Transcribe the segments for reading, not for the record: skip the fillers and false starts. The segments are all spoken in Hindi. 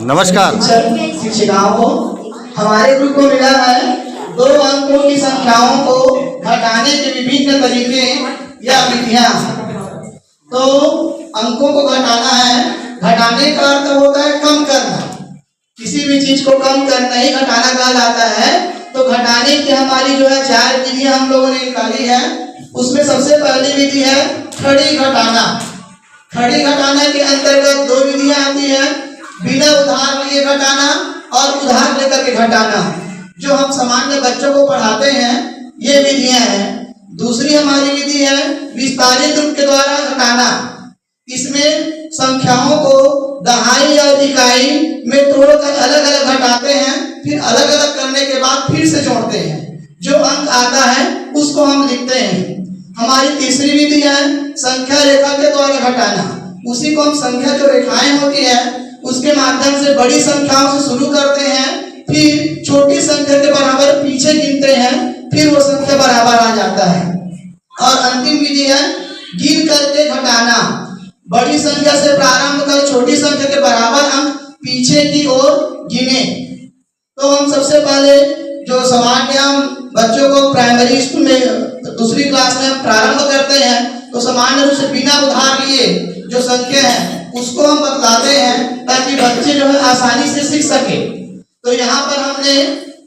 नमस्कार। शिक्षिकाओं को हमारे ग्रुप को मिला है 2 अंकों की संख्याओं को घटाने के विभिन्न तरीके या विधियां। तो अंकों को घटाना है, घटाने का अर्थ होता है कम करना, किसी भी चीज को कम करना ही घटाना कहा जाता है। तो घटाने की हमारी जो है 4 विधियां हम लोगों ने निकाली है। उसमें सबसे पहली विधि है खड़ी घटाना। खड़ी घटाना के अंतर्गत 2 विधियां आती है, बिना उधार लिए घटाना और उधार लेकर के घटाना, जो हम सामान्य बच्चों को पढ़ाते हैं, ये विधियां हैं। दूसरी हमारी विधि है विस्तारित रूप के द्वारा घटाना। इसमें संख्याओं को दहाई और इकाई में तोड़कर अलग अलग घटाते हैं, फिर अलग अलग करने के बाद फिर से जोड़ते हैं, जो अंक आता है उसको हम लिखते हैं। हमारी तीसरी विधि है संख्या रेखा के द्वारा घटाना। उसी को हम संख्या जो रेखाएं होती है उसके माध्यम से बड़ी संख्याओं से शुरू करते हैं, फिर छोटी संख्या के बराबर पीछे गिनते हैं, फिर वो संख्या बराबर आ जाता है। और अंतिम विधि है गिन करके घटाना। बड़ी संख्या से प्रारंभ कर छोटी संख्या के बराबर अंक पीछे की ओर गिने। तो हम सबसे पहले जो सामान्य हम बच्चों को प्राइमरी स्कूल में दूसरी क्लास में हम प्रारंभ करते हैं, तो सामान्य रूप से बिना उधार लिए जो संख्या है उसको हम बतलाते हैं, ताकि बच्चे जो है आसानी से सीख सके। तो यहाँ पर हमने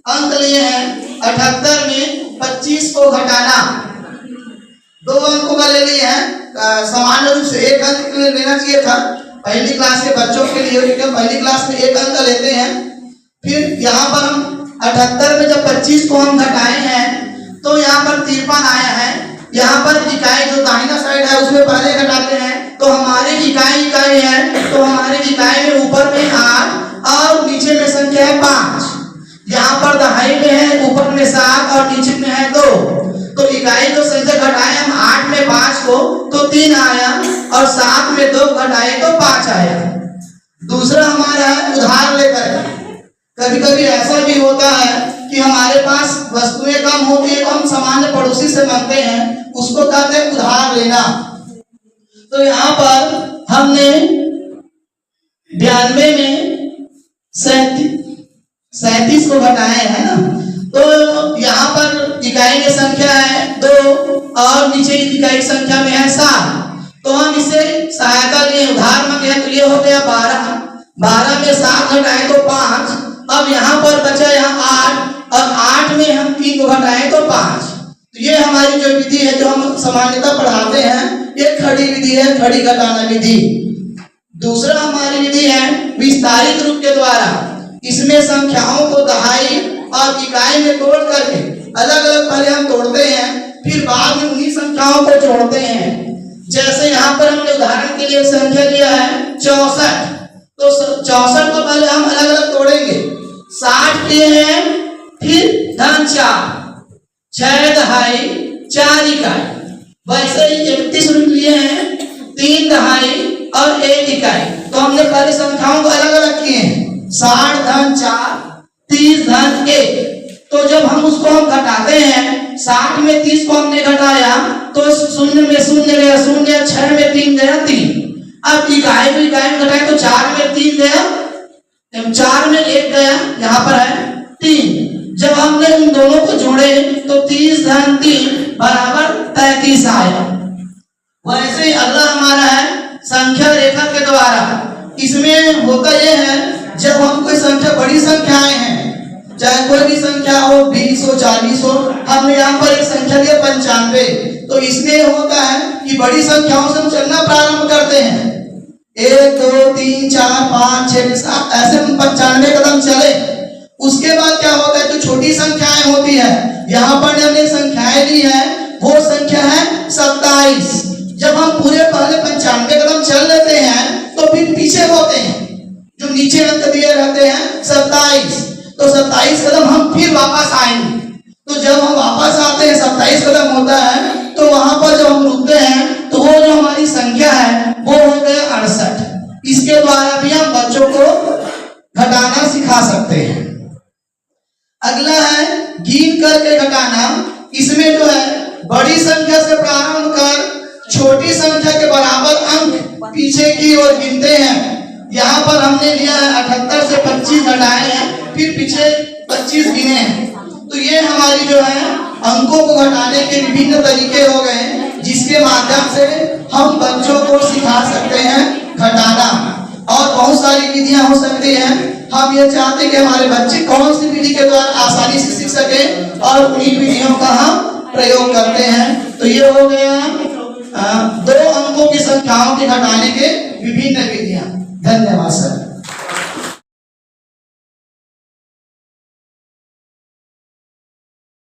अंक लिए हैं 78 में 25 को घटाना। 2 अंकों का ले लिए हैं, सामान्य रूप से 1 अंक लेना चाहिए था पहली क्लास के बच्चों के लिए, क्योंकि पहली क्लास में 1 अंक लेते हैं। फिर यहाँ पर हम 78 में जब 25 को हम घटाए हैं तो यहाँ पर 53 आया है। यहाँ पर इकाई जो दाहिना साइड है उसमें पहले घटाते हैं, तो हमारी इकाई है, तो हमारी इकाई में ऊपर में 8 और नीचे में संख्या है 5। यहाँ पर दहाई में है, ऊपर में 7 और नीचे में है 2। तो इकाई जो संख्या घटाए हम 8 में 5 को तो 3 आया, और 7 में 2 घटाए तो 5 आया। दूसरा हमारा है उधार लेकर। कभी कभी ऐसा भी होता है कि हमारे पास वस्तुएं कम होती है तो हम सामान्य पड़ोसी से मांगते हैं, उसको कहते हैं उधार लेना। तो यहाँ पर हमने 92 में 37 को घटाए है ना। तो यहाँ पर इकाई की संख्या है 2 और नीचे इकाई संख्या में है 7। तो हम इसे सहायता लिए उधार मांगे, तो ये हो गया 12 में 7 घटाए तो 5। अब यहाँ पर बचा यहाँ 8 और 8 में हम 3 को घटाए तो 5। तो ये हमारी जो विधि है जो हम सामान्यतः पढ़ाते हैं, ये खड़ी विधि है, खड़ी घटाना विधि। दूसरा हमारी विधि है विस्तारित रूप के द्वारा। इसमें संख्याओं को दहाई और इकाई में तोड़ करके अलग अलग पहले हम तोड़ते हैं, फिर बाद में उन्हीं संख्याओं को जोड़ते हैं। जैसे यहाँ पर हमने उदाहरण के लिए संख्या लिया है 64, तो 64 को पहले हम अलग अलग तोड़ेंगे। 60 लिए हैं, फिर धन 4, 6 दहाई 4 इकाई। वैसे ही 31 लिए हैं, 3 दहाई और 1 इकाई। तो हमने पहले संख्याओं को अलग अलग किए हैं, 60 धन 4, 30 धन 1। तो जब हम उसको हम घटाते हैं, 60 में 30 को हमने घटाया तो 0 में 0 गया 0, 6 में 3 गया 3। अब इकाई में घटाए तो 4 में 3 गया, 4 में 1 गया, यहाँ पर है 3। जब हमने उन दोनों को जोड़े तो 30 धन 3 बराबर 33 आया। वैसे ही अगला हमारा है संख्या रेखा के द्वारा। इसमें होता यह है जब हम कोई संख्या बड़ी संख्याएं हैं, चाहे कोई भी संख्या हो 20 हो 40 हो, हमने यहाँ पर एक संख्या लिया 95। तो इसमें होता है कि बड़ी संख्याओं से हम चलना प्रारंभ करते हैं, 1 2 3 4 5 6 7 ऐसे हम 95 कदम चले। उसके बाद क्या होता है, जो छोटी संख्याएं होती है, यहाँ पर हमने संख्याएं ली है, वो संख्या है 27। जब हम पूरे पहले 95 कदम चल लेते हैं तो फिर पीछे होते हैं जो नीचे अंक दिए रहते हैं 27। तो 27 कदम हम फिर वापस आएंगे। तो जब हम वापस आते हैं 27 कदम होता है, तो वहां पर जब हम रुकते हैं तो वो जो हमारी संख्या है वो हो गया 68। इसके द्वारा भी हम बच्चों को घटाना सिखा सकते हैं। अगला है गिन करके घटाना। इसमें जो है बड़ी संख्या से प्रारंभ कर छोटी संख्या के बराबर अंक पीछे की ओर गिनते हैं, यहाँ पर हमने लिया है 78 से 25 घटाए हैं, फिर पीछे 25 गिने हैं। तो ये हमारी जो है अंकों को घटाने के विभिन्न तरीके हो गए, जिसके माध्यम से हम बच्चों को सिखा सकते हैं घटाना। और बहुत सारी विधियां हो सकती हैं। हम ये चाहते हैं कि हमारे बच्चे कौन सी विधि के द्वारा आसानी से सीख सके, और उन्हीं विधियों का हम प्रयोग करते हैं। तो ये हो गया 2 अंकों की संख्याओं के घटाने के विभिन्न विधियां। धन्यवाद सर।